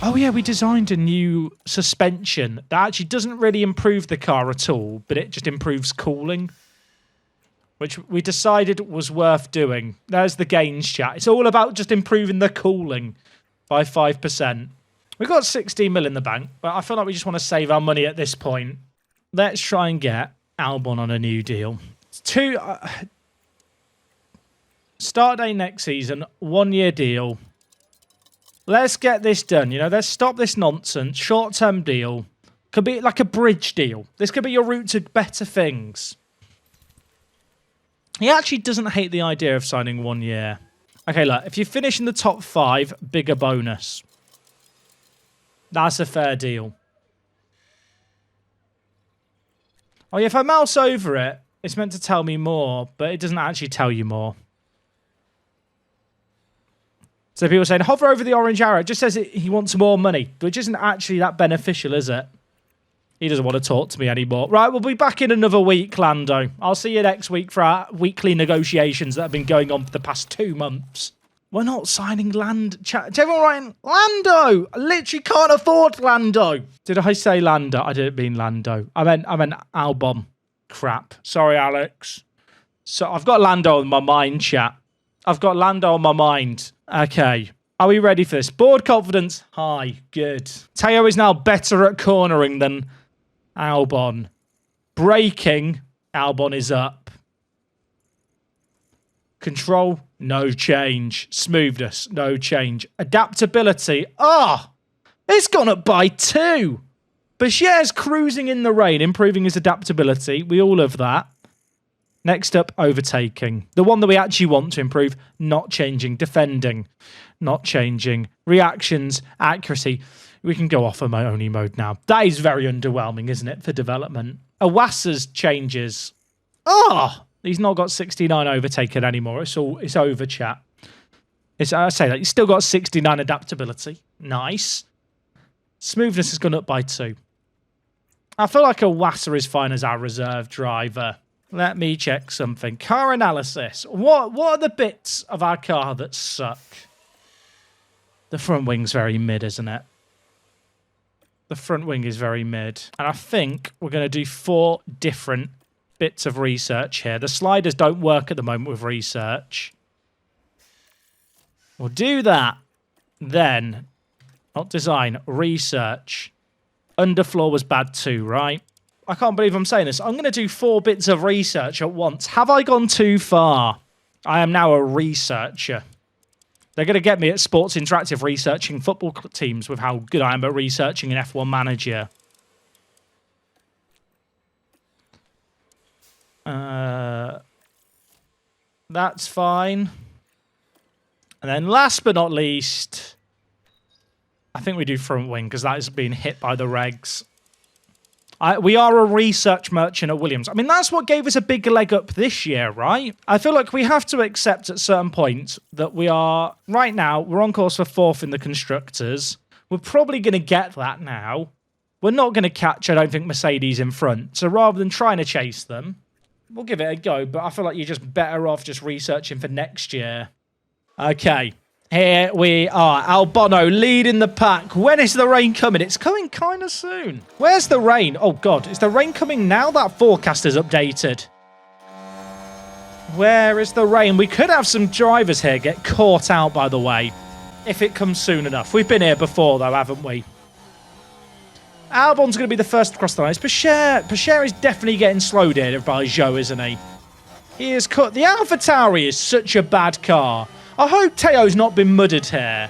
Oh, yeah, we designed a new suspension that actually doesn't really improve the car at all, but it just improves cooling, which we decided was worth doing. There's the gains chat. It's all about just improving the cooling by 5%. We've got 16 mil in the bank, but I feel like we just want to save our money at this point. Let's try and get Albon on a new deal. Start day next season, 1 year deal. Let's get this done, you know, let's stop this nonsense. Short-term deal. Could be like a bridge deal. This could be your route to better things. He actually doesn't hate the idea of signing 1 year. Okay, look, if you finish in the top 5, bigger bonus. That's a fair deal. Oh, yeah, if I mouse over it, it's meant to tell me more, but it doesn't actually tell you more. So people are saying, hover over the orange arrow. It just says he wants more money, which isn't actually that beneficial, is it? He doesn't want to talk to me anymore. Right, we'll be back in another week, Lando. I'll see you next week for our weekly negotiations that have been going on for the past 2 months. We're not signing Lando. Everyone writing, Lando! I literally can't afford Lando. Did I say Lando? I didn't mean Lando. I meant Albon. Crap. Sorry, Alex. So I've got Lando on my mind, chat. I've got Lando on my mind. Okay. Are we ready for this? Board confidence. High. Good. Teo is now better at cornering than Albon. Braking. Albon is up. Control. No change. Smoothness. No change. Adaptability. Ah! It's gone up by 2. Bashir's cruising in the rain, improving his adaptability. We all have that. Next up, overtaking. The one that we actually want to improve, not changing. Defending, not changing. Reactions, accuracy. We can go off of only mode now. That is very underwhelming, isn't it, for development? Awasa's changes. Oh, he's not got 69 overtaken anymore. It's over, chat. I say that. He's still got 69 adaptability. Nice. Smoothness has gone up by 2. I feel like Awasa is fine as our reserve driver. Let me check something. Car analysis. What are the bits of our car that suck? The front wing's very mid, isn't it? The front wing is very mid. And I think we're going to do 4 different bits of research here. The sliders don't work at the moment with research. We'll do that. Then, not design, research. Underfloor was bad too, right? I can't believe I'm saying this. I'm going to do 4 bits of research at once. Have I gone too far? I am now a researcher. They're going to get me at Sports Interactive researching football teams with how good I am at researching an F1 manager. That's fine. And then last but not least, I think we do front wing because that has been hit by the regs. We are a research merchant at Williams. I mean, that's what gave us a big leg up this year, right? I feel like we have to accept at certain points that we are, right now, we're on course for 4th in the Constructors. We're probably going to get that now. We're not going to catch, I don't think, Mercedes in front. So rather than trying to chase them, we'll give it a go. But I feel like you're just better off just researching for next year. Okay. Here we are. Albano leading the pack. When is the rain coming? It's coming kind of soon. Where's the rain? Oh, God. Is the rain coming now? That forecast is updated. Where is the rain? We could have some drivers here get caught out, by the way, if it comes soon enough. We've been here before, though, haven't we? Albon's going to be the first to cross the line. It's Pasher is definitely getting slowed here by Zhou, isn't he? He is cut. The AlphaTauri is such a bad car. I hope Teo's not been mudded here.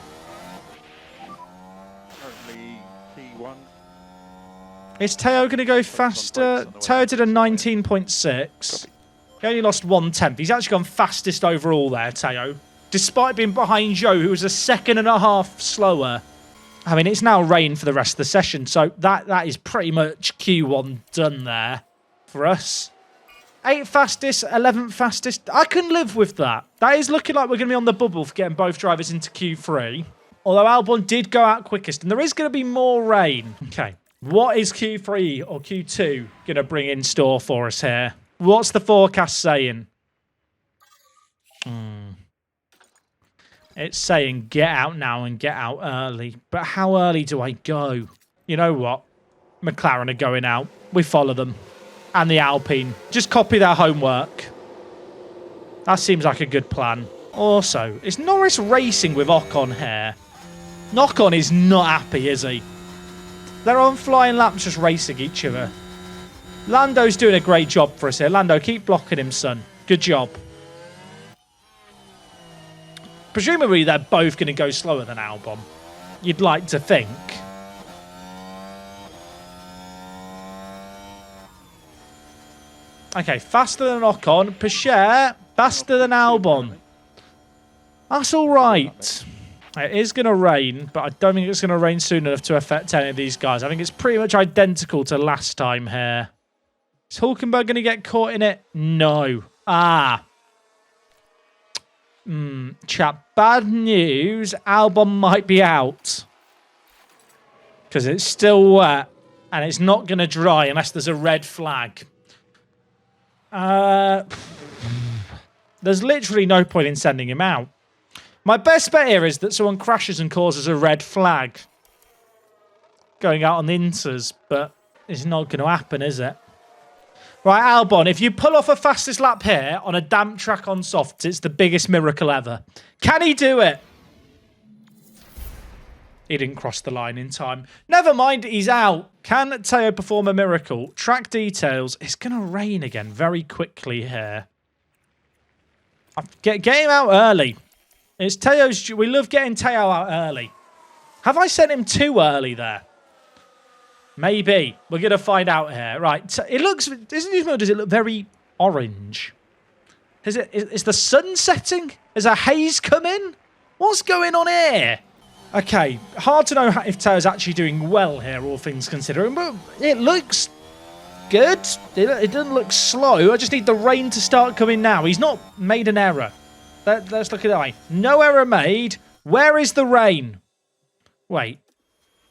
Currently P1. Is Teo going to go faster? Teo did a 19.6. He only lost 1/10. He's actually gone fastest overall there, Teo. Despite being behind Zhou, who was a 1.5 seconds slower. I mean, it's now rain for the rest of the session, so that is pretty much Q1 done there for us. 8th fastest, 11th fastest. I can live with that. That is looking like we're going to be on the bubble for getting both drivers into Q3. Although Albon did go out quickest, and there is going to be more rain. Okay, what is Q3 or Q2 going to bring in store for us here? What's the forecast saying? It's saying get out now and get out early. But how early do I go? You know what? McLaren are going out. We follow them. And the Alpine. Just copy their homework. That seems like a good plan. Also, is Norris racing with Ocon here? Ocon is not happy, is he? They're on flying laps just racing each other. Lando's doing a great job for us here. Lando, keep blocking him, son. Good job. Presumably, they're both going to go slower than Albon. You'd like to think. Okay, faster than Ocon. Pachet, faster than Albon. That's all right. It is going to rain, but I don't think it's going to rain soon enough to affect any of these guys. I think it's pretty much identical to last time here. Is Hulkenberg going to get caught in it? No. Chap, bad news. Albon might be out. Because it's still wet. And it's not going to dry unless there's a red flag. There's literally no point in sending him out. My best bet here is that someone crashes and causes a red flag. Going out on the inters, but it's not going to happen, is it? Right, Albon, if you pull off a fastest lap here on a damp track on softs, it's the biggest miracle ever. Can he do it? He didn't cross the line in time. Never mind, he's out. Can Teo perform a miracle? Track details. It's going to rain again very quickly here. Get him out early. It's Teo's... We love getting Teo out early. Have I sent him too early there? Maybe. We're going to find out here. Right. It looks... Does it look very orange? Is the sun setting? Is a haze come in? What's going on here? Okay. Hard to know if Teo's actually doing well here, all things considering. But it looks good. It doesn't look slow. I just need the rain to start coming now. He's not made an error. Let's look at that. No error made. Where is the rain? Wait.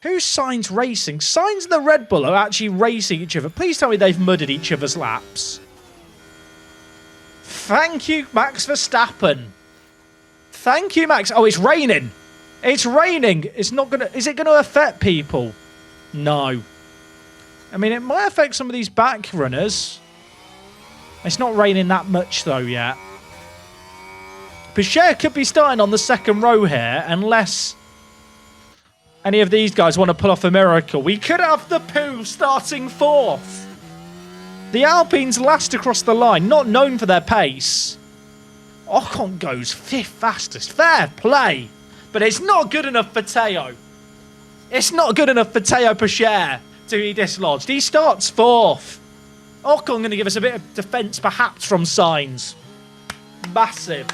Who's Sainz racing? Sainz and the Red Bull are actually racing each other. Please tell me they've mudded each other's laps. Thank you, Max Verstappen. Thank you, Max. Oh, it's raining. It's raining. It's not gonna... Is it going to affect people? No. I mean, it might affect some of these back runners. It's not raining that much, though, yet. Pachet could be starting on the second row here, unless any of these guys want to pull off a miracle. We could have the poo starting fourth. The Alpines last across the line, not known for their pace. Ocon goes fifth fastest. Fair play. But it's not good enough for Teo. It's not good enough for Teo Pachet to be dislodged. He starts fourth. Ocon going to give us a bit of defence, perhaps, from Sainz. Massive.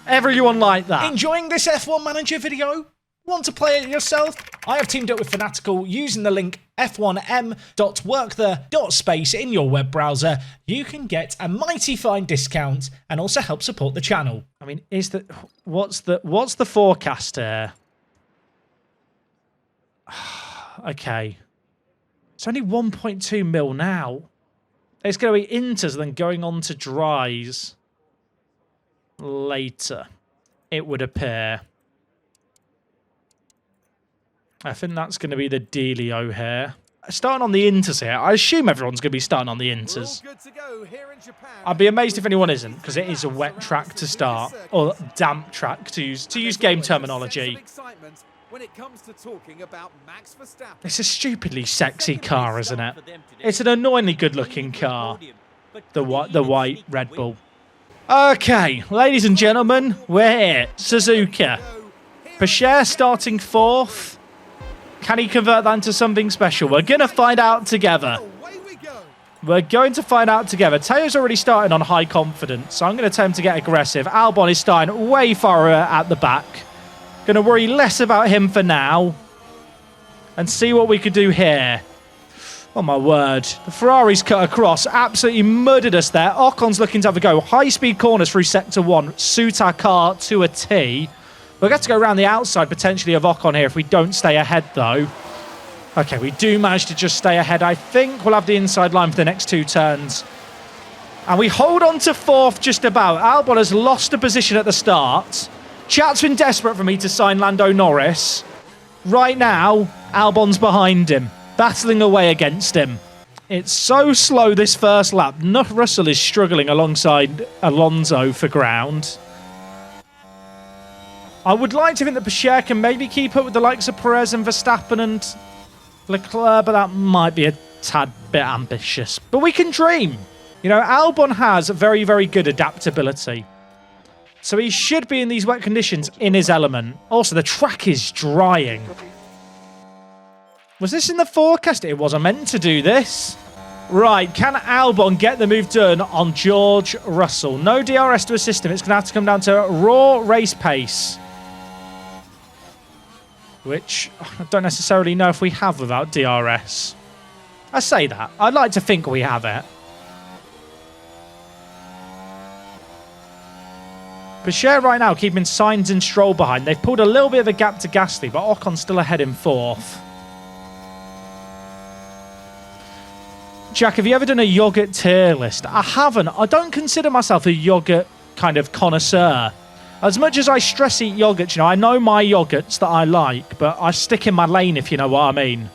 Everyone like that. Enjoying this F1 Manager video? Want to play it yourself? I have teamed up with Fanatical using the link f1m.workthe.space in your web browser. You can get a mighty fine discount and also help support the channel. I mean, what's the forecast here? Okay. It's only 1.2 mil now. It's going to be inters then going on to dries later, it would appear. I think that's going to be the dealio here. Starting on the inters here. I assume everyone's going to be starting on the inters. I'd be amazed if anyone isn't, because it is a wet track to start, or damp track to use game terminology. It's a stupidly sexy car, isn't it? It's an annoyingly good-looking car. The white Red Bull. Okay, ladies and gentlemen, we're here. Suzuka. Pachet starting fourth. Can he convert that into something special? We're going to find out together. We're going to find out together. Teo's already starting on high confidence, so I'm going to tell him to get aggressive. Albon is starting way far at the back. Going to worry less about him for now. And see what we could do here. Oh, my word. The Ferrari's cut across. Absolutely murdered us there. Ocon's looking to have a go. High-speed corners through Sector 1. Suit our car to a T. We'll get to go around the outside, potentially, of Ocon here if we don't stay ahead, though. Okay, we do manage to just stay ahead. I think we'll have the inside line for the next two turns. And we hold on to fourth just about. Albon has lost a position at the start. Chat's been desperate for me to sign Lando Norris. Right now, Albon's behind him, battling away against him. It's so slow this first lap. Russell is struggling alongside Alonso for ground. I would like to think that Pichert can maybe keep up with the likes of Perez and Verstappen and Leclerc, but that might be a tad bit ambitious. But we can dream. You know, Albon has very, very good adaptability. So he should be in these wet conditions in his element. Also, the track is drying. Was this in the forecast? It wasn't meant to do this. Right, can Albon get the move done on George Russell? No DRS to assist him. It's going to have to come down to raw race pace. Which I don't necessarily know if we have without DRS. I say that. I'd like to think we have it. Pichert right now keeping Sainz and Stroll behind. They've pulled a little bit of a gap to Gasly, but Ocon's still ahead in fourth. Jack, have you ever done a yogurt tier list? I haven't. I don't consider myself a yogurt kind of connoisseur. As much as I stress eat yogurts, you know, I know my yogurts that I like, but I stick in my lane, if you know what I mean.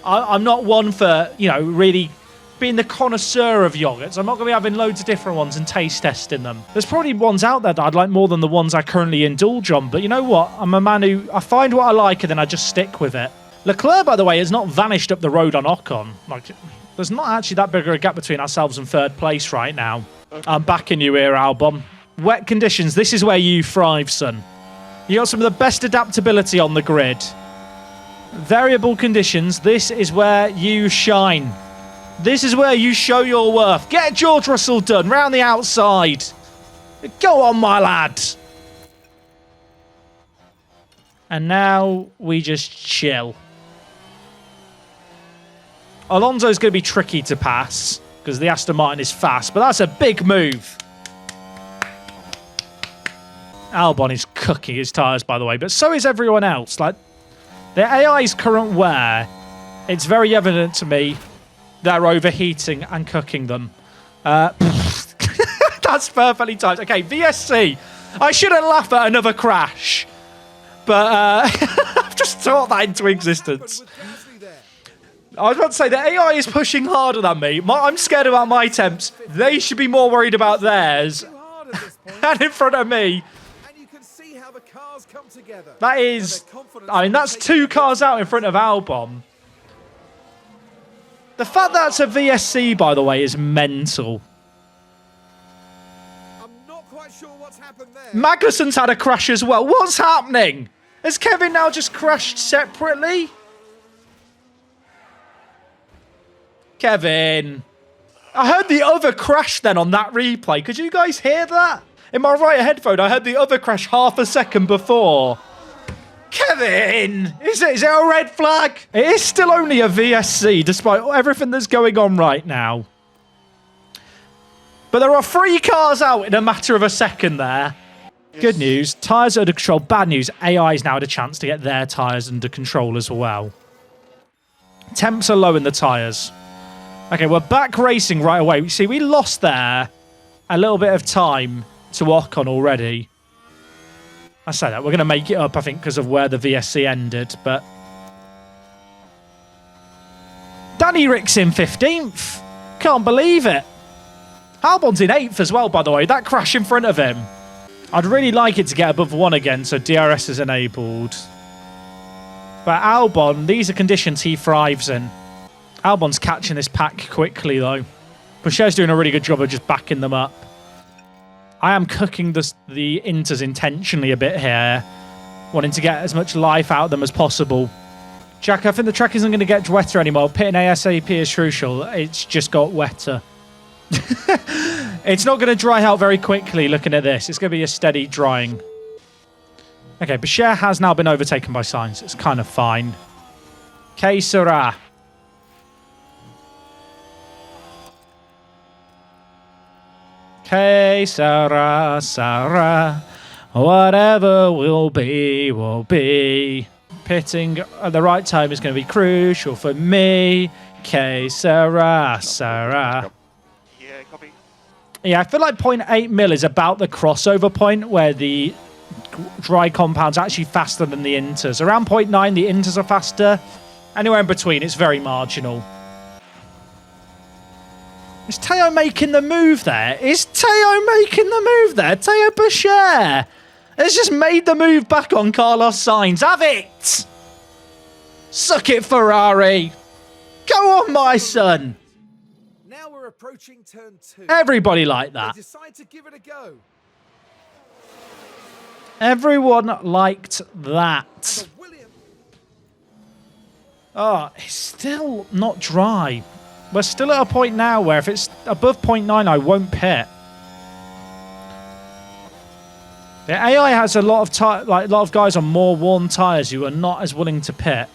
I'm not one for, you know, really being the connoisseur of yogurts. I'm not going to be having loads of different ones and taste testing them. There's probably ones out there that I'd like more than the ones I currently indulge on, but you know what? I'm a man who, I find what I like and then I just stick with it. Leclerc, by the way, has not vanished up the road on Ocon. Like, there's not actually that big of a gap between ourselves and third place right now. I'm backing you here, Albon. Wet conditions, this is where you thrive, son. You got some of the best adaptability on the grid. Variable conditions, this is where you shine. This is where you show your worth. Get George Russell done, round the outside. Go on, my lad. And now we just chill. Alonso's going to be tricky to pass because the Aston Martin is fast, but that's a big move. Albon is cooking his tyres, by the way, but so is everyone else. Like, the AI's current wear, it's very evident to me they're overheating and cooking them. That's perfectly timed. Okay, VSC. I shouldn't laugh at another crash, but I've just taught that into existence. I was about to say, the AI is pushing harder than me. I'm scared about my temps. They should be more worried about theirs. And in front of me. That is, I mean, that's 2 cars out in front of Albon. The fact that's a VSC, by the way, is mental. I'm not quite sure what's happened there. Magnussen's had a crash as well. What's happening? Has Kevin now just crashed separately? Kevin. I heard the other crash then on that replay. Could you guys hear that? In my right headphone, I heard the other crash half a second before. Kevin! Is it a red flag? It is still only a VSC, despite everything that's going on right now. But there are 3 cars out in a matter of a second there. Yes. Good news, tyres are under control. Bad news, AI's now had a chance to get their tyres under control as well. Temps are low in the tyres. Okay, we're back racing right away. See, we lost there a little bit of time to Ocon already. I say that. We're going to make it up, I think, because of where the VSC ended, but... Danny Rick's in 15th. Can't believe it. Albon's in 8th as well, by the way. That crash in front of him. I'd really like it to get above 1 again, so DRS is enabled. But Albon, these are conditions he thrives in. Albon's catching this pack quickly, though. Picher's doing a really good job of just backing them up. I am cooking the Inters intentionally a bit here, wanting to get as much life out of them as possible. Jack, I think the track isn't going to get wetter anymore. Pitting ASAP is crucial. It's just got wetter. It's not going to dry out very quickly looking at this. It's going to be a steady drying. Okay, Pichert has now been overtaken by Sainz. It's kind of fine. Que sera? Que sera, sera. Whatever will be, will be. Pitting at the right time is going to be crucial for me. Que sera, sera. Yeah, copy. Yeah, I feel like 0.8 mil is about the crossover point where the dry compound's actually faster than the inters. Around 0.9, the inters are faster. Anywhere in between, it's very marginal. Is Teo making the move there? Is Teo making the move there? Teo Bashir has just made the move back on Carlos Sainz. Have it! Suck it, Ferrari. Go on, my son. Now we're approaching turn 2. Everybody like They that. decide to give it a go. Everyone liked that. The Williams. Oh, it's still not dry. We're still at a point now where if it's above 0.9, I won't pit. The AI has a lot of guys on more worn tyres who are not as willing to pit.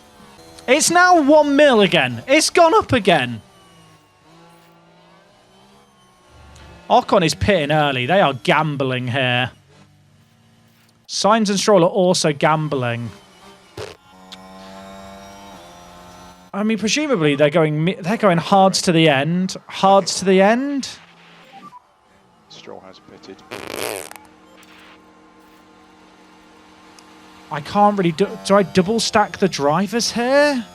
It's now 1 mil again. It's gone up again. Ocon is pitting early. They are gambling here. Sainz and Stroll are also gambling. I mean, presumably they're going hards to the end. Hards to the end. Stroll has pitted. I can't really do I double stack the drivers here?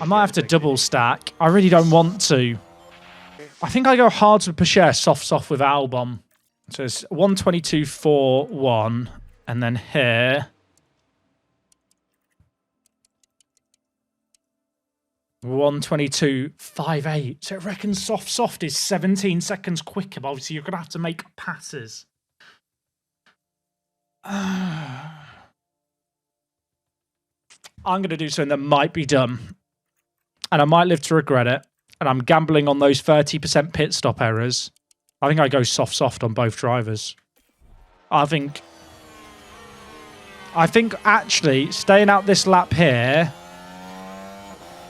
I might have to double stack. I really don't want to. I think I go hards with Pacher, soft with Albon. So it's 122.41, and then here 122.58. So it reckons soft is 17 seconds quicker, but obviously you're gonna have to make passes. I'm gonna do something that might be dumb, and I might live to regret it. And I'm gambling on those 30% pit stop errors. I think I go soft on both drivers. I think actually staying out this lap here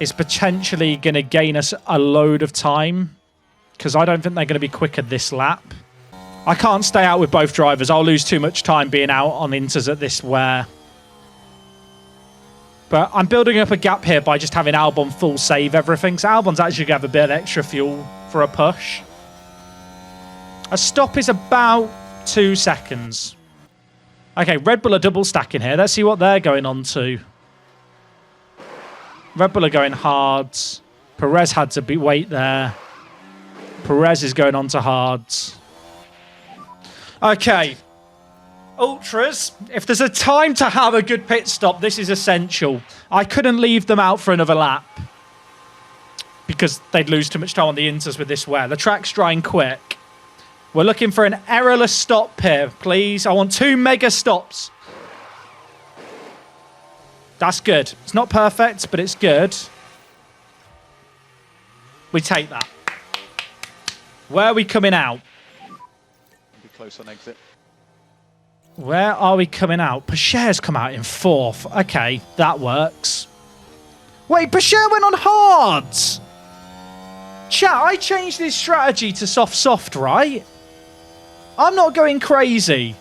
is potentially going to gain us a load of time, because I don't think they're going to be quicker this lap. I can't stay out with both drivers. I'll lose too much time being out on inters at this wear. But I'm building up a gap here by just having Albon full save everything. So Albon's actually going to have a bit of extra fuel for a push. A stop is about 2 seconds. Okay, Red Bull are double stacking here. Let's see what they're going on to. Red Bull are going hards. Perez had to wait there. Perez is going on to hards. Okay. Ultras, if there's a time to have a good pit stop, this is essential. I couldn't leave them out for another lap because they'd lose too much time on the inters with this wear. The track's drying quick. We're looking for an errorless stop here, please. I want 2 mega stops. That's good. It's not perfect, but it's good. We take that. Where are we coming out? Be close on exit. Where are we coming out? Pacher's come out in 4th. Okay, that works. Wait, Pacher went on hards. Chat, I changed this strategy to soft, right? I'm not going crazy.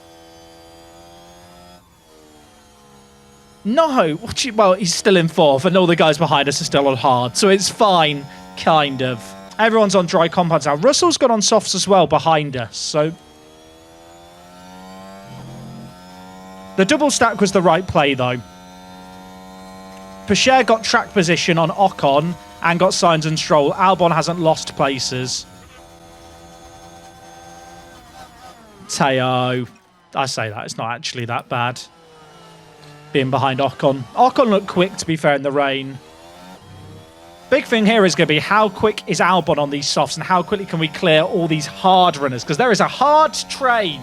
No. Well, he's still in 4th, and all the guys behind us are still on hard, so it's fine, kind of. Everyone's on dry compounds now. Russell's got on softs as well behind us, so... The double stack was the right play, though. Pacher got track position on Ocon and got Sainz and Stroll. Albon hasn't lost places. Teo. I say that. It's not actually that bad. Being behind Ocon. Ocon looked quick, to be fair, in the rain. Big thing here is going to be how quick is Albon on these softs and how quickly can we clear all these hard runners, because there is a hard train.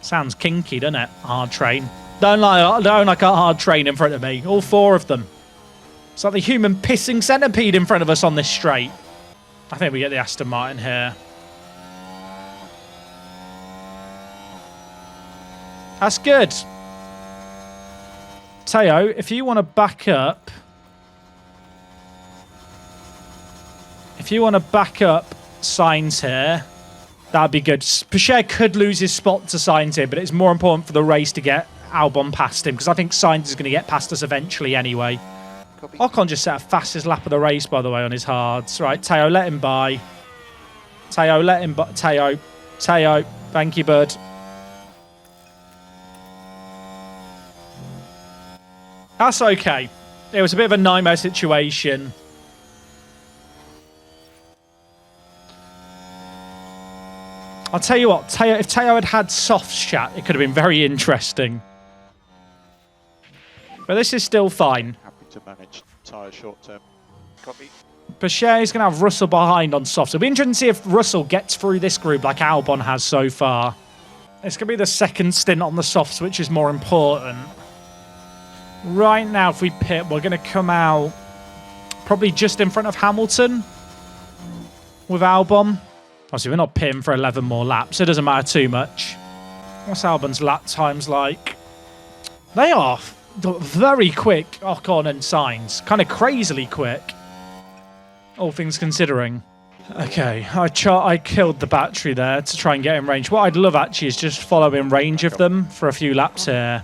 Sounds kinky, doesn't it? Hard train. Don't like a hard train in front of me. All 4 of them. It's like the human pissing centipede in front of us on this straight. I think we get the Aston Martin here. That's good. Teo, if you want to back up... If you want to back up Sainz here... That'd be good. Pacher could lose his spot to Sainz here, but it's more important for the race to get Albon past him, because I think Sainz is going to get past us eventually anyway. Copy. Ocon just set a fastest lap of the race, by the way, on his hards. Right, Teo, let him by. Teo, let him... Teo, thank you, bud. That's okay. It was a bit of a nightmare situation. I'll tell you what, if Teo had had soft chat, it could have been very interesting. But this is still fine. Happy to manage tyre short term. Copy. Bashir is going to have Russell behind on soft. It'll be interesting to see if Russell gets through this group like Albon has so far. It's going to be the second stint on the softs, which is more important. Right now, if we pit, we're going to come out probably just in front of Hamilton with Albon. Obviously, we're not pitting for 11 more laps. It doesn't matter too much. What's Albon's lap times like? They are very quick, Ocon and Sainz. Kind of crazily quick, all things considering. Okay, I killed the battery there to try and get in range. What I'd love, actually, is just follow in range of them for a few laps here.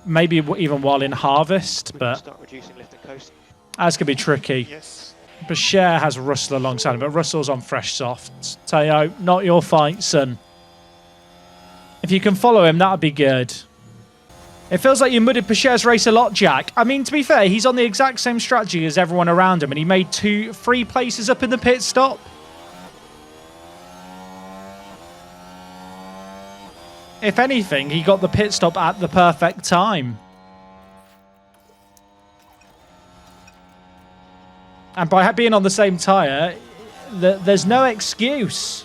Maybe even while in harvest, but start reducing lift and coast. That's going to be tricky. Yes. Bashir has Russell alongside him, but Russell's on fresh softs. Teo, not your fight, son. If you can follow him, that would be good. It feels like you mudded Bashir's race a lot, Jack. I mean, to be fair, he's on the exact same strategy as everyone around him, and he made 3 places up in the pit stop. If anything, he got the pit stop at the perfect time. And by being on the same tyre, there's no excuse.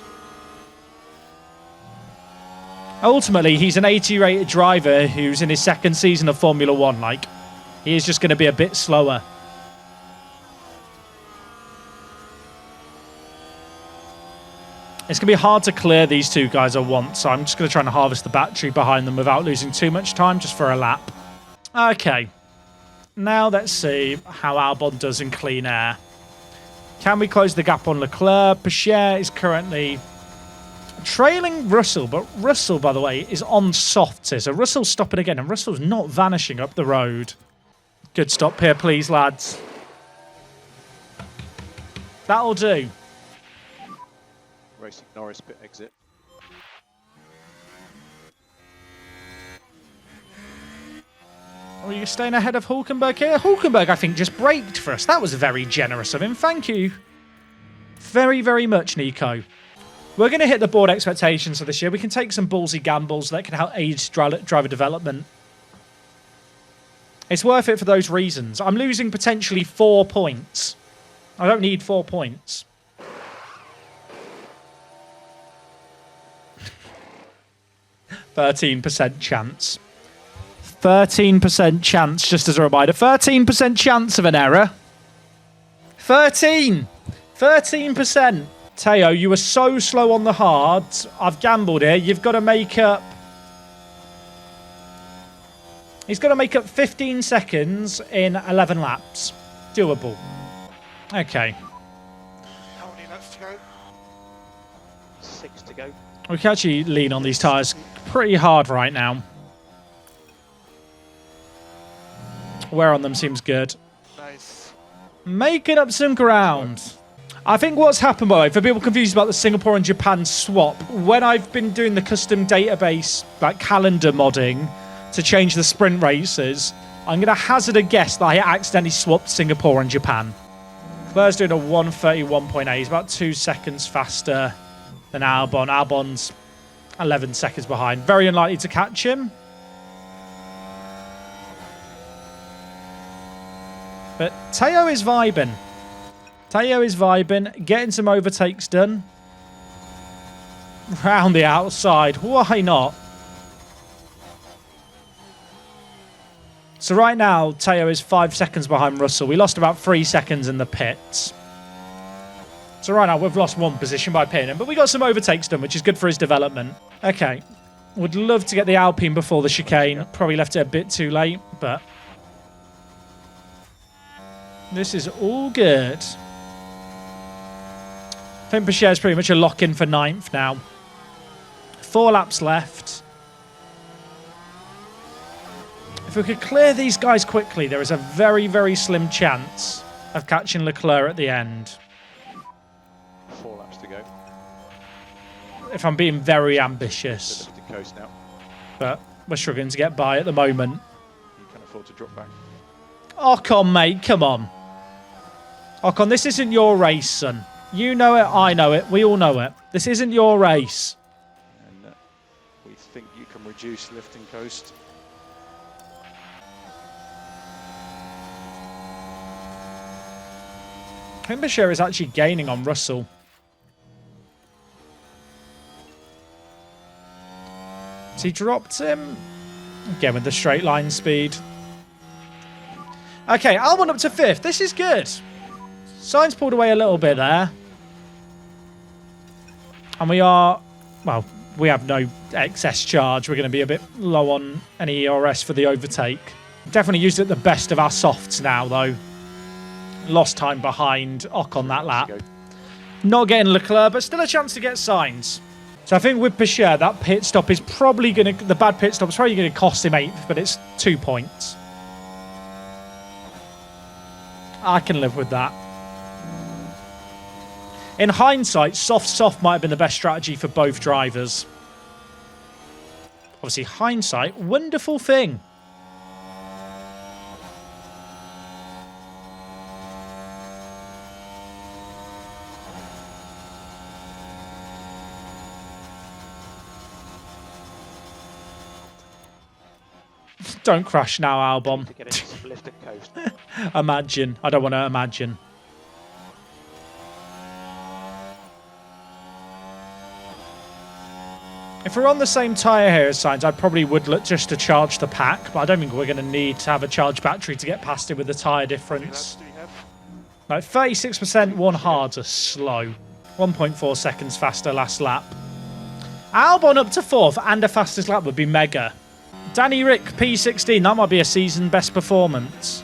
Ultimately, he's an 80-rated driver who's in his second season of Formula 1. Like, he is just going to be a bit slower. It's going to be hard to clear these two guys at once, so I'm just going to try and harvest the battery behind them without losing too much time, just for a lap. Okay. Now let's see how Albon does in clean air. Can we close the gap on Leclerc? Bashir is currently trailing Russell, but Russell, by the way, is on softs here. So Russell's stopping again, and Russell's not vanishing up the road. Good stop here, please, lads. That'll do. Racing Norris pit exit. Are you staying ahead of Hulkenberg here? Hulkenberg, I think, just braked for us. That was very generous of him. Thank you very, very much, Nico. We're going to hit the board expectations for this year. We can take some ballsy gambles that can help aid driver development. It's worth it for those reasons. I'm losing potentially 4 points. I don't need 4 points. %13 chance. 13% chance, just as a reminder. 13% chance of an error. 13%. Teo, you were so slow on the hards. I've gambled here. You've got to make up... He's got to make up 15 seconds in 11 laps. Doable. Okay. How many laps to go? 6 to go. We can actually lean on these tyres pretty hard right now. Wear on them seems good. Nice. Making up some ground. I think what's happened, by the way, for people confused about the Singapore and Japan swap, when I've been doing the custom database, like calendar modding, to change the sprint races, I'm going to hazard a guess that I accidentally swapped Singapore and Japan. Claire's doing a 1:31.8. He's about 2 seconds faster than Albon. Albon's 11 seconds behind. Very unlikely to catch him. But Teo is vibing. Teo is vibing, getting some overtakes done. Round the outside. Why not? So right now, Teo is 5 seconds behind Russell. We lost about 3 seconds in the pits. So right now, we've lost 1 position by pitting him. But we got some overtakes done, which is good for his development. Okay. Would love to get the Alpine before the chicane. Probably left it a bit too late, but... this is all good. I think Bashir's pretty much a lock-in for 9th now. 4 laps left. If we could clear these guys quickly, there is a very, very slim chance of catching Leclerc at the end. 4 laps to go. if I'm being very The ambitious. lifted coast now. But we're struggling to get by at the moment. You can afford to drop back. Ocon, mate, come on. Ocon, this isn't your race, son. You know it, I know it, we all know it. This isn't your race. And we think you can reduce lifting coast. I think Bashir is actually gaining on Russell. Has he dropped him? Again with the straight line speed. Okay, Albon up to 5th. This is good. Sainz pulled away a little bit there. And we are... Well, we have no excess charge. We're going to be a bit low on any ERS for the overtake. Definitely used it the best of our softs now, though. Lost time behind Ocon that lap. Not getting Leclerc, but still a chance to get Sainz. So I think with Pichot, that pit stop is probably going to... The bad pit stop is probably going to cost him 8th, but it's 2 points. I can live with that. In hindsight, soft might have been the best strategy for both drivers. Obviously, hindsight, wonderful thing. Don't crash now, Albon. To get into some lifted coast. Imagine. I don't want to imagine. If we're on the same tyre here as Sainz, I probably would look just to charge the pack, but I don't think we're going to need to have a charged battery to get past it with the tyre difference. Do we have? Like 36%, one harder, slow. 1.4 seconds faster last lap. Albon up to 4th and a fastest lap would be mega. Danny Rick, P16, that might be a season best performance.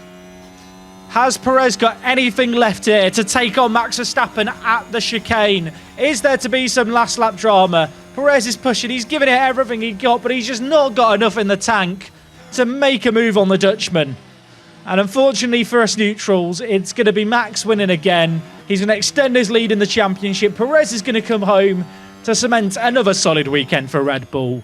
Has Perez got anything left here to take on Max Verstappen at the chicane? Is there to be some last lap drama? Perez is pushing, he's giving it everything he got, but he's just not got enough in the tank to make a move on the Dutchman. And unfortunately for us neutrals, it's going to be Max winning again. He's going to extend his lead in the championship. Perez is going to come home to cement another solid weekend for Red Bull.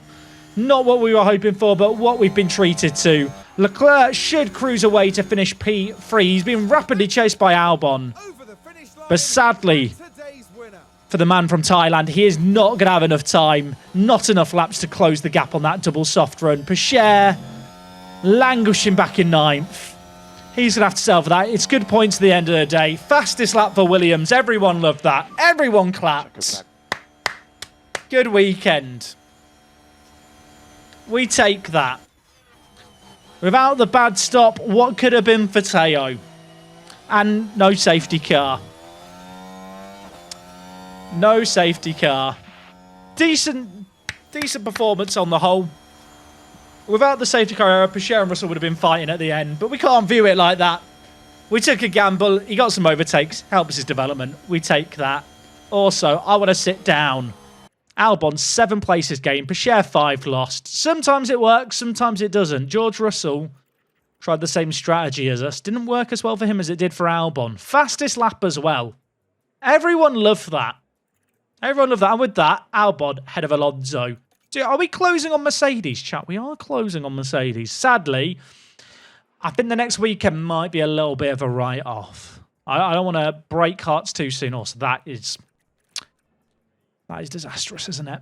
Not what we were hoping for, but what we've been treated to. Leclerc should cruise away to finish P3. He's been rapidly chased by Albon. Over the finish line. But sadly, Today's winner. for the man from Thailand, he is not going to have enough time. Not enough laps to close the gap on that double soft run. Pichot languishing back in 9th. He's going to have to settle for that. It's good points at the end of the day. Fastest lap for Williams. Everyone loved that. Everyone clapped. Good weekend. We take that. Without the bad stop, what could have been for Teo? And no safety car. No safety car. Decent performance on the whole. Without the safety car error, Pichot and Russell would have been fighting at the end, but we can't view it like that. We took a gamble. He got some overtakes. Helps his development. We take that. Also, I want to sit down. Albon, 7 places gained. Pichot, 5 lost. Sometimes it works, sometimes it doesn't. George Russell tried the same strategy as us. Didn't work as well for him as it did for Albon. Fastest lap as well. Everyone loved that. Everyone loved that. And with that, Albon, head of Alonso. Are we closing on Mercedes, chat? We are closing on Mercedes. Sadly, I think the next weekend might be a little bit of a write-off. I don't want to break hearts too soon. Also, that is disastrous, isn't it?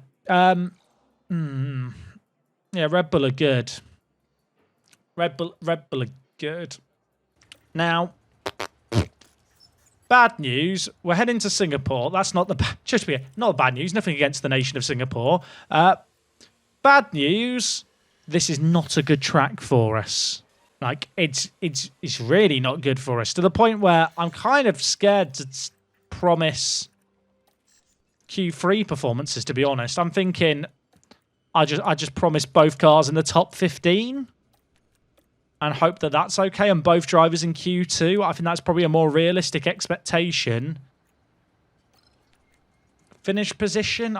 Yeah, Red Bull are good. Red Bull are good. Now, bad news. We're heading to Singapore. That's not the not bad news. Nothing against the nation of Singapore. Bad news. This is not a good track for us. Like it's really not good for us to the point where I'm kind of scared to promise Q3 performances, to be honest. I'm thinking I just promise both cars in the top 15 and hope that that's okay, and both drivers in Q2. I think that's probably a more realistic expectation. Finish position,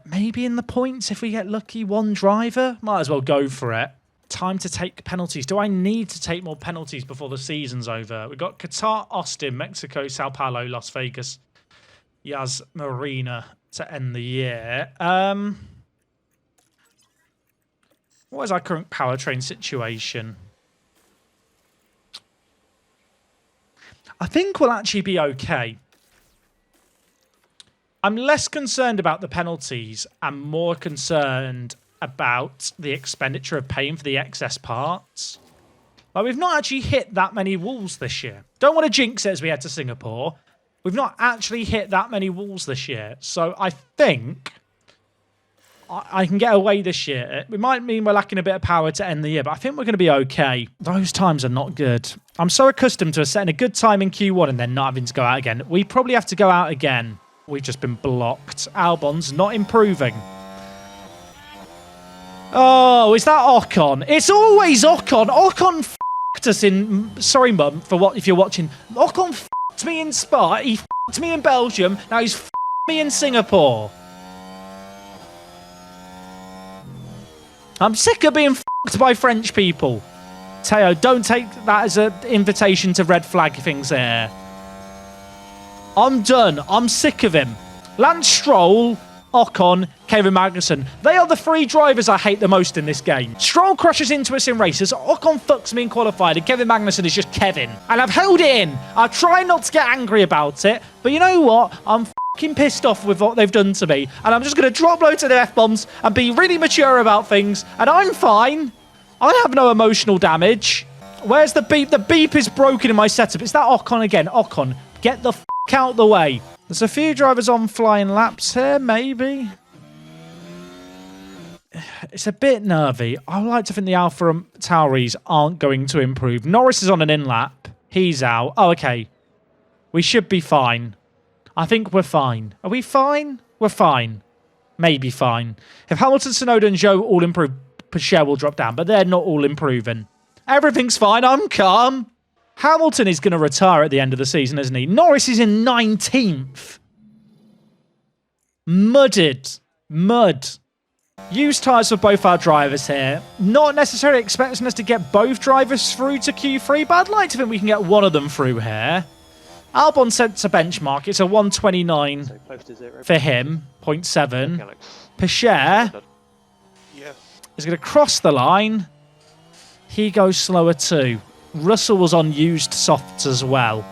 maybe in the points if we get lucky. One driver, might as well go for it. Time to take penalties. Do I need to take more penalties before the season's over? We've got Qatar, Austin, Mexico, Sao Paulo, Las Vegas, Yas Marina, to end the year. What is our current powertrain situation? I think we'll actually be okay. I'm less concerned about the penalties and more concerned about the expenditure of paying for the excess parts. Like, we've not actually hit that many walls this year. Don't want to jinx it as we head to Singapore. We've not actually hit that many walls this year. So I think I can get away this year. It might mean we're lacking a bit of power to end the year, but I think we're going to be okay. Those times are not good. I'm so accustomed to setting a good time in Q1 and then not having to go out again. We probably have to go out again. We've just been blocked. Albon's not improving. Oh, is that Ocon? It's always Ocon. Ocon f***ed us in... Sorry, Mum, for what if you're watching. Ocon f***ed me in Spa. He f***ed me in Belgium. Now he's f***ed me in Singapore. I'm sick of being f***ed by French people. Teo, don't take that as an invitation to red flag things there. I'm done. I'm sick of him. Lance Stroll, Ocon, Kevin Magnussen. They are the three drivers I hate the most in this game. Stroll crashes into us in races. Ocon fucks me in qualified. And Kevin Magnussen is just Kevin. And I've held it in. I try not to get angry about it. But you know what? I'm fucking pissed off with what they've done to me. And I'm just going to drop loads of their F-bombs and be really mature about things. And I'm fine. I have no emotional damage. Where's the beep? The beep is broken in my setup. It's that Ocon again. Ocon, get the out the way. There's a few drivers on flying laps here, maybe. It's a bit nervy. I like to think the Alpha Tauris aren't going to improve. Norris is on an in-lap. He's out. Oh, okay. We should be fine. I think we're fine. Are we fine? We're fine. Maybe fine. If Hamilton, Tsunoda and Zhou all improve, Pacher will drop down, but they're not all improving. Everything's fine. I'm calm. Hamilton is going to retire at the end of the season, isn't he? Norris is in 19th. Mudded. Mud. Used tyres for both our drivers here. Not necessarily expecting us to get both drivers through to Q3, but I'd like to think we can get one of them through here. Albon sent to benchmark. It's a 129 So close to zero. for him. 0.7. Alex. Pacher Yeah. is going to cross the line. He goes slower too. Russell was on used softs as well.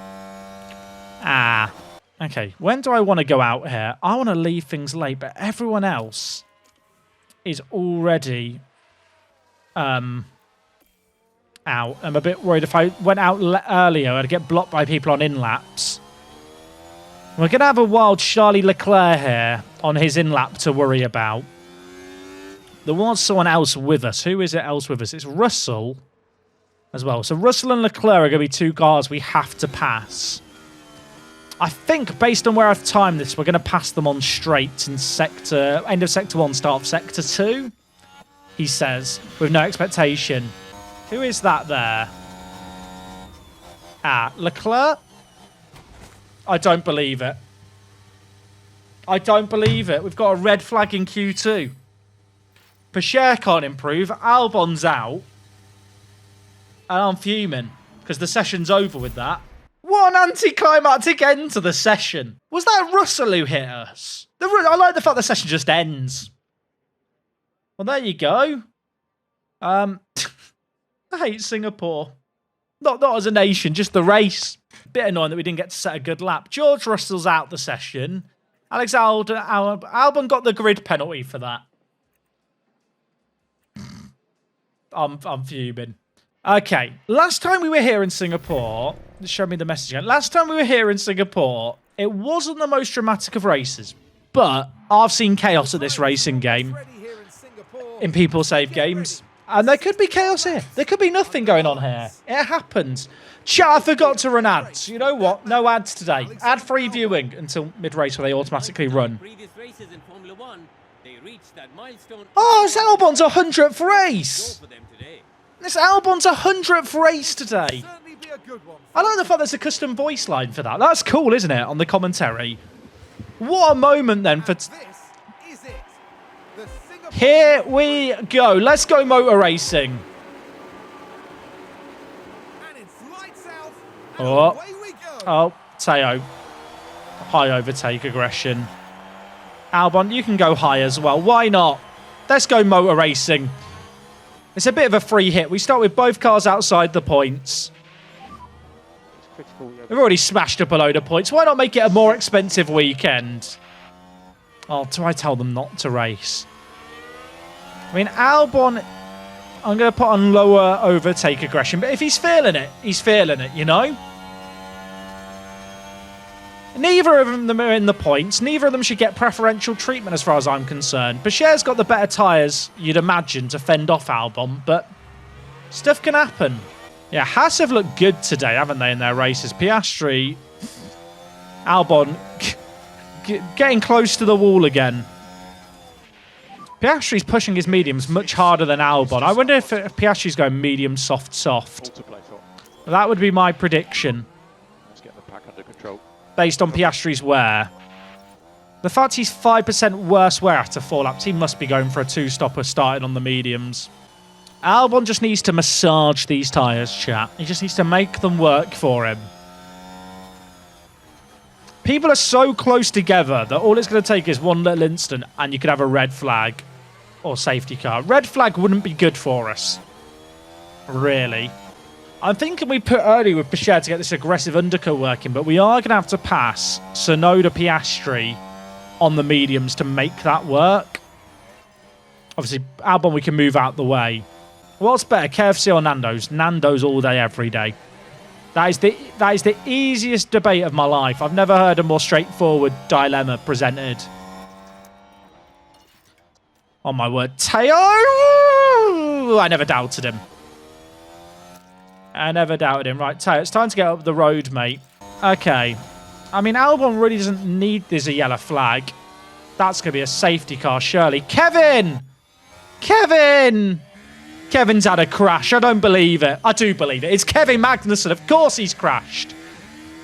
Ah. Okay. When do I want to go out here? I want to leave things late, but everyone else is already out. I'm a bit worried if I went out earlier, I'd get blocked by people on in-laps. We're going to have a wild Charlie Leclerc here on his in-lap to worry about. There was someone else with us. Who is it else with us? It's Russell as well. So Russell and Leclerc are going to be two cars we have to pass. I think based on where I've timed this, we're going to pass them on straight in end of sector 1, start of sector 2. He says, with no expectation. Who is that there? Ah, Leclerc? I don't believe it. I don't believe it. We've got a red flag in Q2. Pacher can't improve. Albon's out. And I'm fuming because the session's over with that. What an anticlimactic end to the session. Was that Russell who hit us? I like the fact the session just ends. Well, there you go. I hate Singapore. Not as a nation, just the race. Bit annoying that we didn't get to set a good lap. George Russell's out the session. Albon got the grid penalty for that. I'm fuming. Okay, last time we were here in Singapore, show me the message again. Last time we were here in Singapore, it wasn't the most dramatic of races, but I've seen chaos at this racing game in people save games, and there could be chaos here. There could be nothing going on here. It happens. Chat, I forgot to run ads. You know what? No ads today. Ad-free viewing until mid-race where they automatically run. Oh, it's Albon's 100th race. This Albon's 100th race today. I like the fact there's a custom voice line for that. That's cool, isn't it, on the commentary? What a moment then for... Here we go. Let's go motor racing. Oh, Teo. High overtake aggression. Albon, you can go high as well. Why not? Let's go motor racing. It's a bit of a free hit. We start with both cars outside the points. It's critical. We've already smashed up a load of points. Why not make it a more expensive weekend? Oh, do I tell them not to race? I mean, Albon, I'm going to put on lower overtake aggression. But if he's feeling it, he's feeling it, you know? Neither of them are in the points. Neither of them should get preferential treatment as far as I'm concerned. Bacher's got the better tyres, you'd imagine, to fend off Albon, but stuff can happen. Yeah, Haas have looked good today, haven't they, in their races? Piastri, Albon, getting close to the wall again. Piastri's pushing his mediums much harder than Albon. I wonder if Piastri's going medium, soft, soft. That would be my prediction. Let's get the pack under control. Based on Piastri's wear. The fact he's 5% worse wear after 4 laps, he must be going for a 2-stopper starting on the mediums. Albon just needs to massage these tyres, chat. He just needs to make them work for him. People are so close together that all it's going to take is one little instant and you could have a red flag or safety car. Red flag wouldn't be good for us. Really. I'm thinking we put early with Bacher to get this aggressive undercut working, but we are going to have to pass Tsunoda Piastri on the mediums to make that work. Obviously, Albon we can move out the way. What's better, KFC or Nando's? Nando's all day, every day. That is the easiest debate of my life. I've never heard a more straightforward dilemma presented. Oh my word. Teo! I never doubted him. I never doubted him. Right, Teo, it's time to get up the road, mate. Okay. I mean, Albon really doesn't need this a yellow flag. That's going to be a safety car, surely. Kevin! Kevin! Kevin's had a crash. I don't believe it. I do believe it. It's Kevin Magnussen. Of course he's crashed.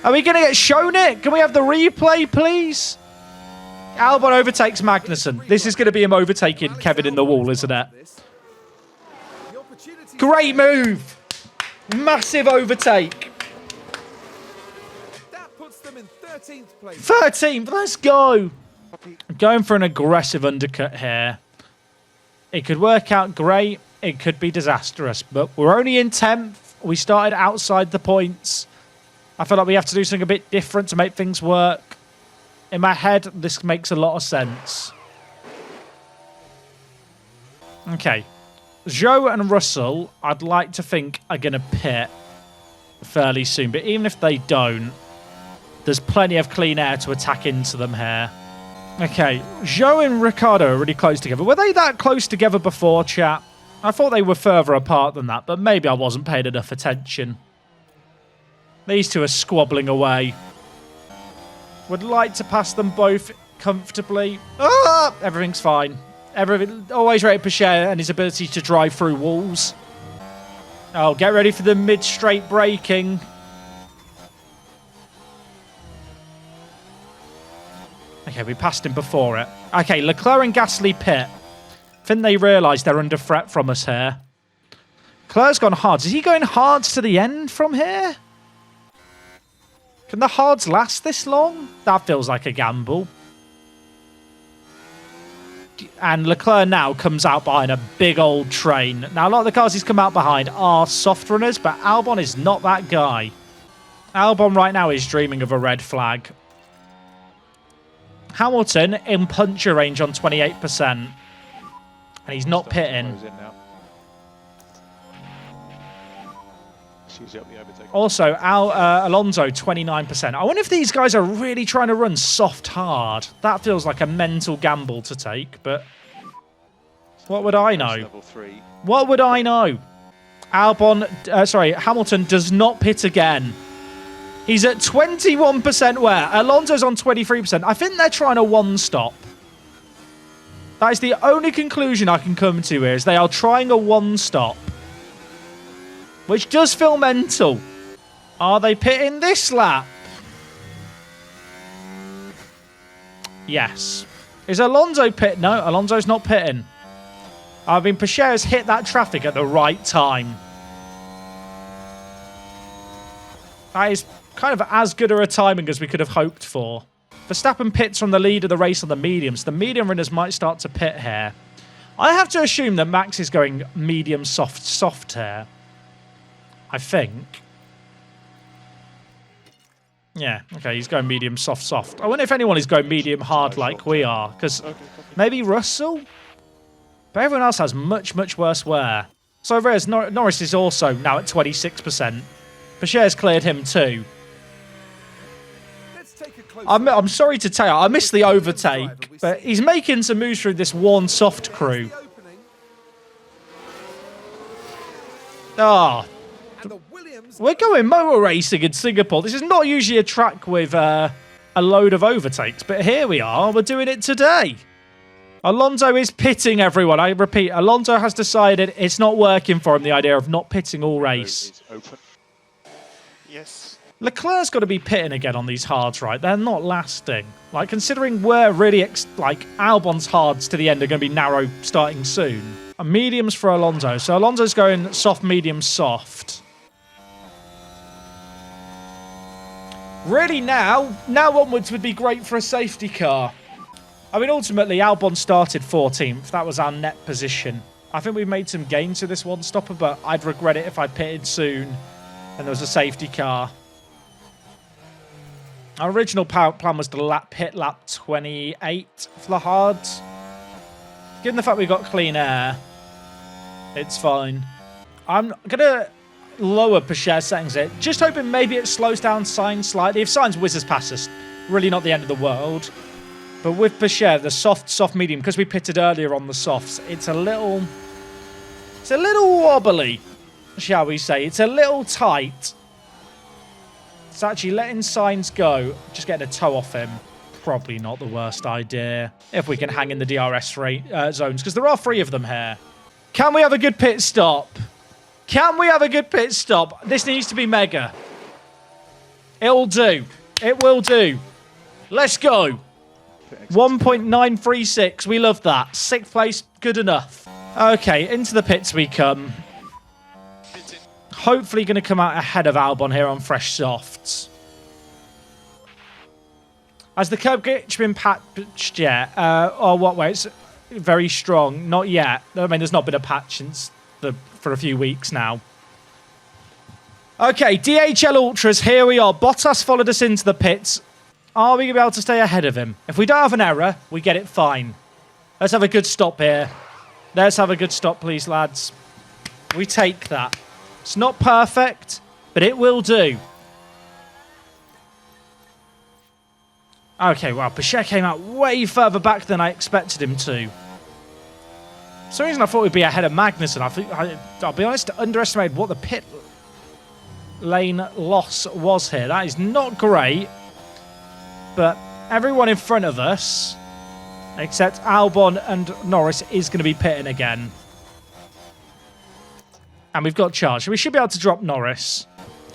Are we going to get shown it? Can we have the replay, please? Albon overtakes Magnussen. This is going to be him overtaking Kevin in the wall, isn't it? Great move. Massive overtake. That puts them in 13th place. 13th. Let's go. I'm going for an aggressive undercut here. It could work out great. It could be disastrous, but we're only in 10th. We started outside the points. I feel like we have to do something a bit different to make things work. In my head, this makes a lot of sense. Okay. Joe and Russell, I'd like to think, are going to pit fairly soon, but even if they don't, there's plenty of clean air to attack into them here. Okay, Joe and Ricciardo are really close together. Were they that close together before, chat? I thought they were further apart than that, but maybe I wasn't paying enough attention. These two are squabbling away. Would like to pass them both comfortably. Ah! Everything's fine. Always rated Bacher and his ability to drive through walls. Oh, get ready for the mid-straight braking. Okay, we passed him before it. Okay, Leclerc and Gasly pit. I think they realise they're under threat from us here. Leclerc's gone hards. Is he going hards to the end from here? Can the hards last this long? That feels like a gamble. And Leclerc now comes out behind a big old train. Now, a lot of the cars he's come out behind are soft runners, but Albon is not that guy. Albon right now is dreaming of a red flag. Hamilton in puncher range on 28%. And he's not pitting. Also, Alonso, 29%. I wonder if these guys are really trying to run soft hard. That feels like a mental gamble to take, but what would I know? What would I know? Hamilton does not pit again. He's at 21% wear. Alonso's on 23%. I think they're trying a one-stop. That is the only conclusion I can come to here, is they are trying a one-stop. Which does feel mental. Are they pitting this lap? Yes. Is Alonso pit? No, Alonso's not pitting. I mean, Bacher's hit that traffic at the right time. That is kind of as good a timing as we could have hoped for Verstappen pits from the lead of the race on the mediums. The medium runners might start to pit here. I have to assume that Max is going medium soft here. I think. Yeah, okay, he's going medium soft. I wonder if anyone is going medium hard like we are, because maybe Russell? But everyone else has much, much worse wear. So whereas Norris is also now at 26%. Pachere's cleared him too. I'm sorry to tell you, I missed the overtake, but he's making some moves through this worn soft crew. Ah. We're going motor racing in Singapore. This is not usually a track with a load of overtakes, but here we are. We're doing it today. Alonso is pitting everyone. I repeat, Alonso has decided it's not working for him, the idea of not pitting all race. Yes. Leclerc's got to be pitting again on these hards, right? They're not lasting. Like, considering we're really, Albon's hards to the end are going to be narrow starting soon. Mediums for Alonso. So Alonso's going soft, medium, soft. Really now onwards would be great for a safety car. I mean, ultimately, Albon started 14th. That was our net position. I think we made some gains to this one stopper, but I'd regret it if I pitted soon and there was a safety car. Our original plan was to pit lap 28 for the hards. Given the fact we got clean air, it's fine. I'm going to lower Pachere's settings here. Just hoping maybe it slows down Sainz slightly. If Sainz whizzes past us, really not the end of the world. But with Pachere, the soft, medium, because we pitted earlier on the softs, it's a little wobbly, shall we say. It's a little tight. It's actually letting Sainz go, just getting a toe off him. Probably not the worst idea. If we can hang in the DRS zones, because there are 3 of them here. Can we have a good pit stop? Can we have a good pit stop? This needs to be mega. It'll do. It will do. Let's go. 1.936. We love that. 6th place, good enough. Okay, into the pits we come. Hopefully going to come out ahead of Albon here on fresh softs. Has the curb glitch been patched yet? Or what way? It's very strong. Not yet. I mean, there's not been a patch since for a few weeks now. Okay, DHL Ultras, here we are. Bottas followed us into the pits. Are we going to be able to stay ahead of him? If we don't have an error, we get it fine. Let's have a good stop here. Let's have a good stop, please, lads. We take that. It's not perfect, but it will do. Okay, wow, Pachere came out way further back than I expected him to. For some reason I thought we'd be ahead of Magnussen. I'll be honest, underestimated what the pit lane loss was here. That is not great. But everyone in front of us, except Albon and Norris, is going to be pitting again. And we've got charge. We should be able to drop Norris.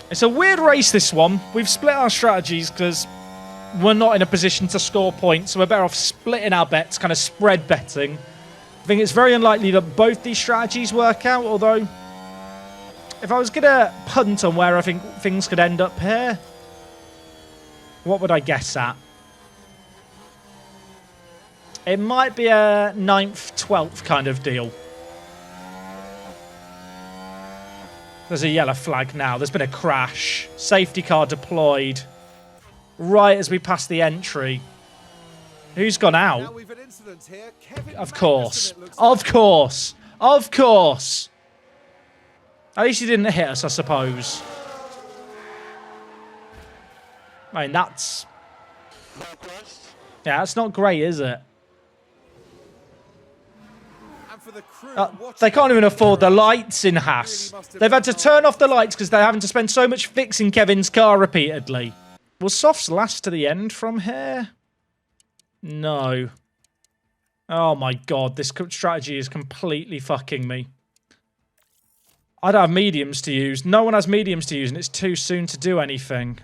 It's a weird race, this one. We've split our strategies because we're not in a position to score points. So we're better off splitting our bets, kind of spread betting. I think it's very unlikely that both these strategies work out. Although, if I was going to punt on where I think things could end up here, what would I guess at? It might be a 9th, 12th kind of deal. There's a yellow flag now. There's been a crash. Safety car deployed. Right as we pass the entry. Who's gone out? Of course. Of course. Of course. At least he didn't hit us, I suppose. I mean, that's... Yeah, that's not great, is it? They can't even afford the lights in Haas. They've had to turn off the lights because they're having to spend so much fixing Kevin's car repeatedly. Will softs last to the end from here? No. Oh my god, this strategy is completely fucking me. I don't have mediums to use. No one has mediums to use and it's too soon to do anything.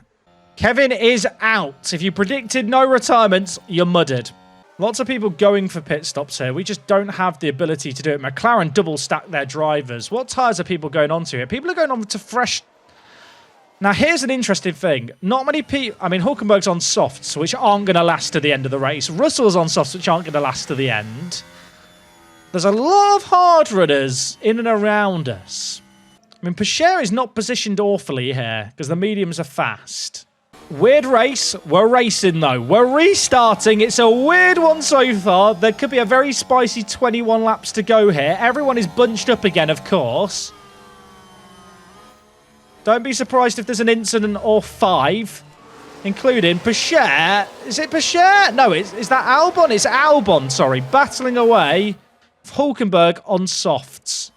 Kevin is out. If you predicted no retirements, you're muddied. Lots of people going for pit stops here. We just don't have the ability to do it. McLaren double stack their drivers. What tyres are people going on to here? People are going on to fresh Now, here's an interesting thing. Not many people... I mean, Hulkenberg's on softs, which aren't going to last to the end of the race. Russell's on softs, which aren't going to last to the end. There's a lot of hard runners in and around us. I mean, Pachere is not positioned awfully here, because the mediums are fast. Weird race. We're racing, though. We're restarting. It's a weird one so far. There could be a very spicy 21 laps to go here. Everyone is bunched up again, of course. Don't be surprised if there's an incident or 5, including Pachere. Is it Pachere? No, is that Albon? It's Albon, sorry. Battling away. Hulkenberg on softs.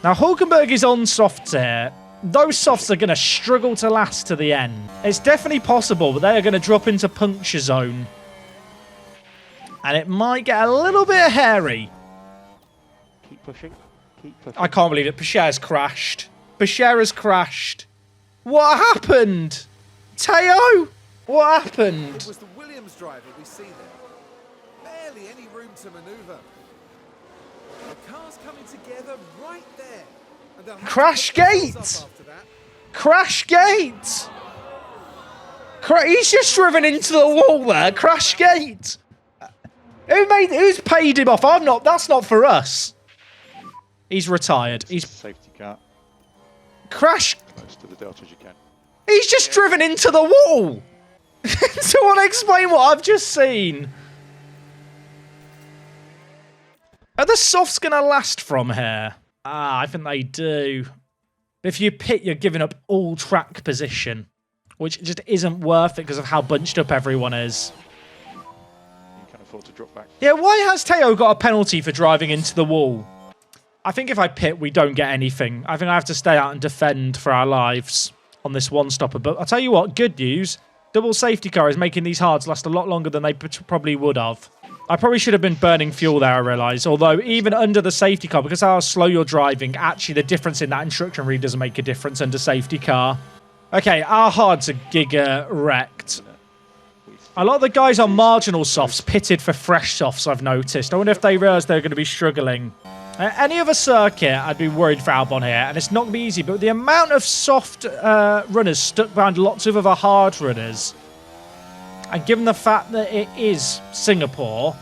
Now, Hulkenberg is on softs here. Those softs are going to struggle to last to the end. It's definitely possible, but they are going to drop into puncture zone. And it might get a little bit hairy. Keep pushing. Keep pushing. I can't believe it. Pachere's crashed. Pachere has crashed. What happened? Teo? What happened? It was the Williams driver we see there. Barely any room to manoeuvre. The cars coming together right there. And they'll have Crash to pick themselves gate! up after that. Crash gate! He's just driven into the wall there. Crash gate! Who's paid him off? I'm not. That's not for us. He's retired. He's Safety car. crash. Close to the delta as you can. He's just driven into the wall. Someone explain what I've just seen. Are the softs going to last from here? I think they do. If you pit, you're giving up all track position, which just isn't worth it because of how bunched up everyone is. You can afford to drop back. Yeah, why has Teo got a penalty for driving into the wall? I think if I pit, we don't get anything. I think I have to stay out and defend for our lives on this one-stopper. But I'll tell you what, good news. Double safety car is making these hards last a lot longer than they probably would have. I probably should have been burning fuel there, I realise. Although, even under the safety car, because how slow you're driving, actually the difference in that instruction really doesn't make a difference under safety car. Okay, our hards are giga wrecked. A lot of the guys on marginal softs pitted for fresh softs, I've noticed. I wonder if they realise they're going to be struggling. Any other circuit, I'd be worried for Albon here, and it's not going to be easy, but the amount of soft runners stuck behind lots of other hard runners, and given the fact that it is Singapore,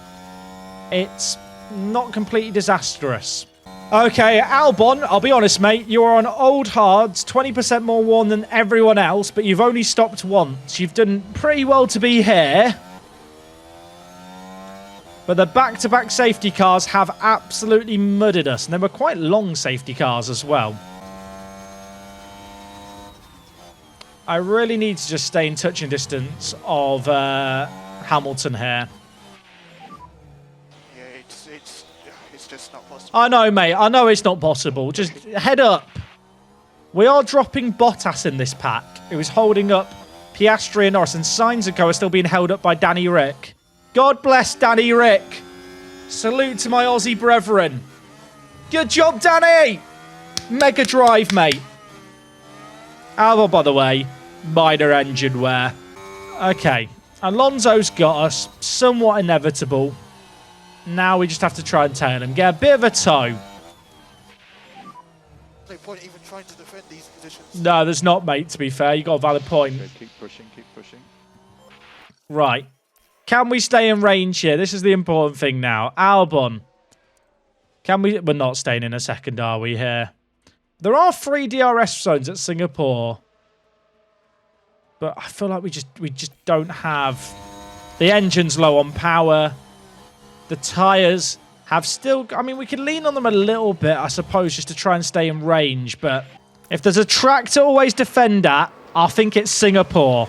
it's not completely disastrous. Okay, Albon, I'll be honest, mate, you are on old hards, 20% more worn than everyone else, but you've only stopped once. You've done pretty well to be here. But the back-to-back safety cars have absolutely muddied us. And they were quite long safety cars as well. I really need to just stay in touching distance of Hamilton here. Yeah, it's just not possible. I know, mate. I know it's not possible. Just head up. We are dropping Bottas in this pack. It was holding up Piastri and Norris. And Sainz and Co are still being held up by Danny Rick. God bless Danny Rick. Salute to my Aussie brethren. Good job, Danny. Mega drive, mate. Albon, by the way, minor engine wear. Okay. Alonso's got us. Somewhat inevitable. Now we just have to try and tail him. Get a bit of a toe. No point even trying to defend these positions. No, there's not, mate, to be fair. You got a valid point. Good, keep pushing, keep pushing. Right. Can we stay in range here? This is the important thing now. Albon. Can we... We're not staying in a second, are we, here? There are 3 DRS zones at Singapore. But I feel like we just don't have... The engine's low on power. The tyres have still... I mean, we could lean on them a little bit, I suppose, just to try and stay in range. But if there's a track to always defend at, I think it's Singapore.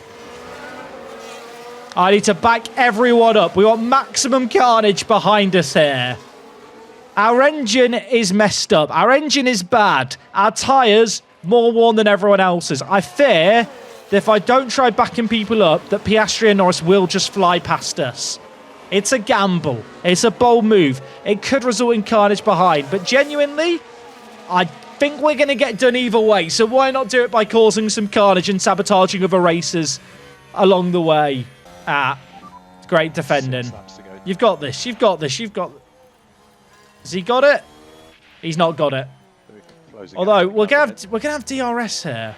I need to back everyone up. We want maximum carnage behind us here. Our engine is messed up. Our engine is bad. Our tyres, more worn than everyone else's. I fear that if I don't try backing people up, that Piastri and Norris will just fly past us. It's a gamble. It's a bold move. It could result in carnage behind. But genuinely, I think we're going to get done either way. So why not do it by causing some carnage and sabotaging other races along the way? It's great defending. 6 laps to go. You've got this. You've got this. You've got... Has he got it? He's not got it. Closing Although, up. we're gonna have DRS here.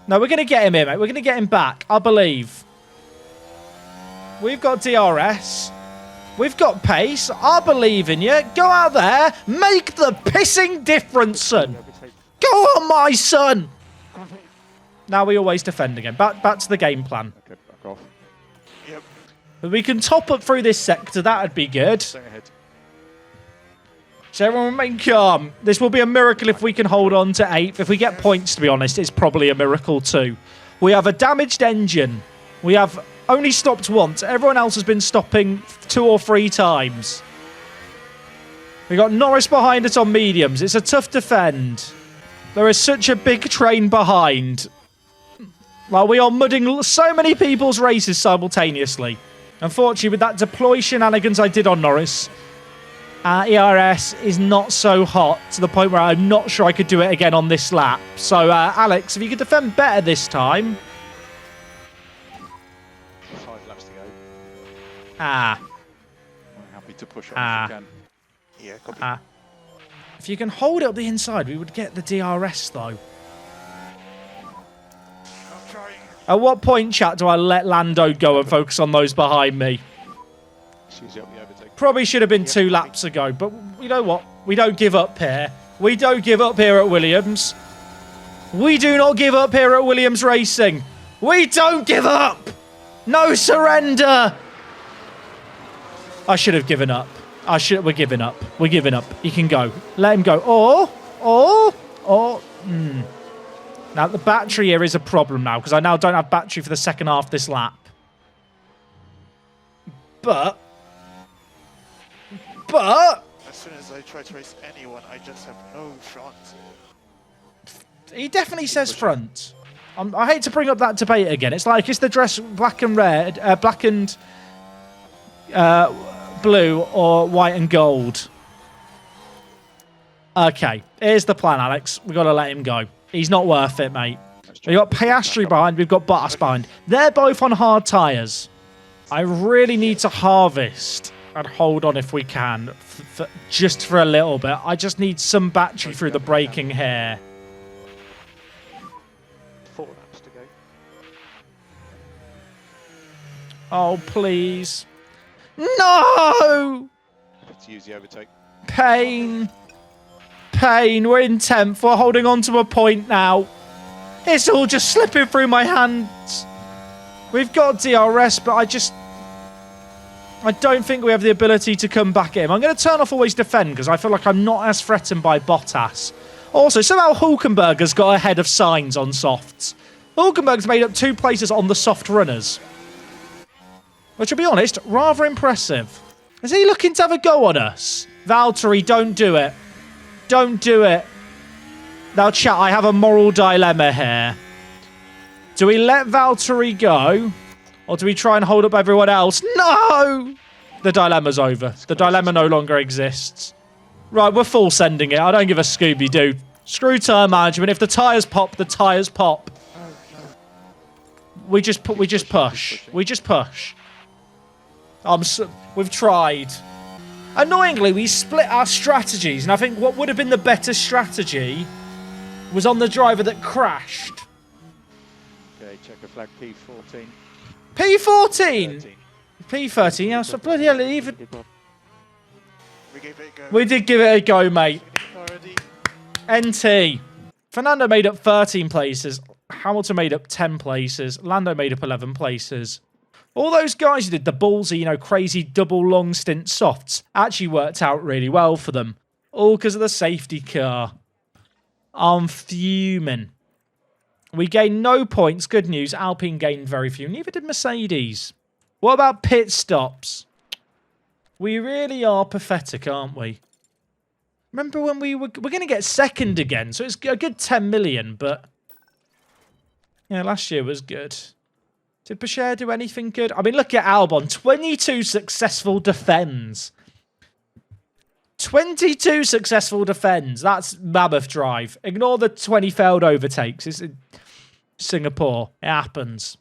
No, we're going to get him here, mate. We're going to get him back. I believe. We've got DRS. We've got pace. I believe in you. Go out there. Make the pissing difference, son. Go on, my son. Now we always defend again. Back to the game plan. Okay, back off. Yep. If we can top up through this sector, that would be good. Stay ahead. So everyone remain calm. This will be a miracle if we can hold on to 8th. If we get points, to be honest, it's probably a miracle too. We have a damaged engine. We have only stopped once. Everyone else has been stopping 2 or 3 times. We got Norris behind us on mediums. It's a tough defend. There is such a big train behind. Well, we are mudding so many people's races simultaneously. Unfortunately, with that deploy shenanigans I did on Norris, ERS is not so hot to the point where I'm not sure I could do it again on this lap. So, Alex, if you could defend better this time. 5 laps to go. Ah. I'm happy to push on if you can. Yeah, copy. If you can hold it up the inside, we would get the DRS, though. I'm trying. At what point, chat, do I let Lando go and focus on those behind me? She's up the overtake. Probably should have been 2 laps ago, but you know what? We don't give up here. We don't give up here at Williams. We do not give up here at Williams Racing. We don't give up. No surrender. I should have given up. We're giving up. We're giving up. He can go. Let him go. Now, the battery here is a problem now, because I now don't have battery for the second half of this lap. But... As soon as I try to race anyone, I just have no front. He definitely says front. I hate to bring up that debate again. It's like, is the dress black and red, black and blue, or white and gold? Okay, here's the plan, Alex. We've got to let him go. He's not worth it, mate. We've got Piastri behind. We've got Bottas behind. They're both on hard tyres. I really need to harvest and hold on if we can, just for a little bit. I just need some battery through the braking here. 4 laps to go. Oh, please. No! Let's use the overtake. Pain. Pain. We're in 10th. We're holding on to a point now. It's all just slipping through my hands. We've got DRS, but I don't think we have the ability to come back at him. I'm going to turn off always defend because I feel like I'm not as threatened by Bottas. Also, somehow Hulkenberger's got ahead of Sainz on softs. Hulkenberg's made up 2 places on the soft runners. Which, to be honest, rather impressive. Is he looking to have a go on us? Valtteri, don't do it. Don't do it. Now, chat, I have a moral dilemma here. Do we let Valtteri go? Or do we try and hold up everyone else? No! The dilemma's over. The dilemma no longer exists. Right, we're full sending it. I don't give a Scooby-Doo. Screw tyre management. If the tyres pop, the tyres pop. We just push. We just push. We've tried. Annoyingly, we split our strategies, and I think what would have been the better strategy was on the driver that crashed. Okay, checker flag P14. P14? P13, yeah, so bloody hell, even... We gave it a go. We did give it a go, mate. Already. NT. Fernando made up 13 places. Hamilton made up 10 places. Lando made up 11 places. All those guys who did the ballsy, crazy double long stint softs actually worked out really well for them. All because of the safety car. I'm fuming. We gained no points. Good news. Alpine gained very few. Neither did Mercedes. What about pit stops? We really are pathetic, aren't we? Remember when we're going to get second again, so it's a good 10 million, but... Yeah, last year was good. Did Bashir do anything good? I mean, look at Albon. 22 successful defends. 22 successful defends. That's mammoth drive. Ignore the 20 failed overtakes. It's in Singapore. It happens.